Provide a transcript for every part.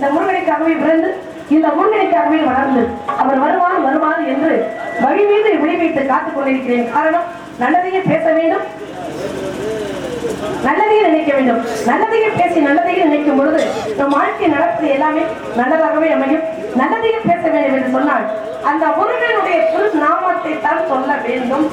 இந்த முருகனுக்காகவே பிறந்து இந்த முருகனுக்காகவே வளர்ந்து அவர் வருவார் வருவார் என்று வழி மீது விழி வைத்து காத்துக் கொண்டிருக்கிறேன். காரணம், நல்லதையே பேச வேண்டும், நல்லதையே நினைக்க வேண்டும். நல்லதையே பேசி நல்லதையே நினைக்கும் பொழுது நம் வாழ்க்கை நடப்பது எல்லாமே நல்லதாகவே அமையும். நல்லதையே பேச வேண்டும் என்று சொன்னால் அந்த முருகனுடைய திரு நாமத்தை தான் சொல்ல வேண்டும்.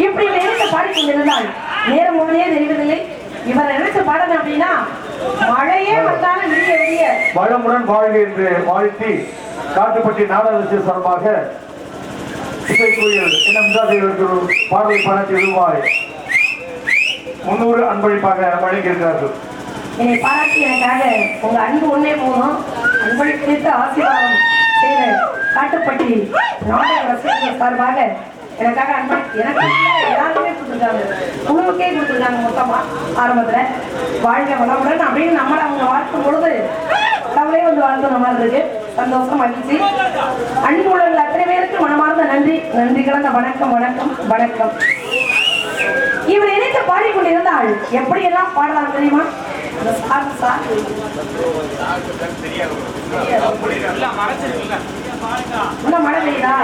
இப்படி நேரத்தை பாடிக்கொண்டிருந்தால் நேரம் முன்னே தெரிவதில்லை. இவர் நினைச்ச பாடல் அப்படின்னா மழையே வந்தாலும் விடிய விடிய வளமுடன் வாழ்க என்று வாழ்த்தி காட்டுப்பட்டி நாடக சார்பாக இசைக்குரியல் பாடலை பாராட்டி ரூபாய் 300 அன்பளிப்பாக வழங்கியிருக்கிறார்கள். என்னை பாராட்டி எனக்காக உங்க அன்பு ஒன்னே போதும். அன்பளித்து ஆசீர்வாதம் செய்த காட்டுப்பட்டி நாடக ரசிகர்கள் சார்பாக எனக்காக அன்பளித்து எனக்கு எல்லாருமே கொடுத்துருக்காங்க. குழுவுக்கே கொடுத்துருக்காங்க மொத்தமா ஆரம்பத்துல. வாழ்க வளமுடன் அப்படின்னு நம்மளை அவங்க வாழ்க்கும் பொழுது அவங்களே வந்து வாழ்த்துன மாதிரி இருக்கு. சந்தோஷம், மகிழ்ச்சி. அன்பு உள்ளவர்கள் அத்தனை பேருக்கு மனமார்ந்த நன்றி. நன்றி கலந்த வணக்கம் வணக்கம் வணக்கம். இவர் இணைத்து பாடிக்கொண்டிருந்தால் எப்படியெல்லாம் பாடலாம் தெரியுமா? மழை பெய்யுதா?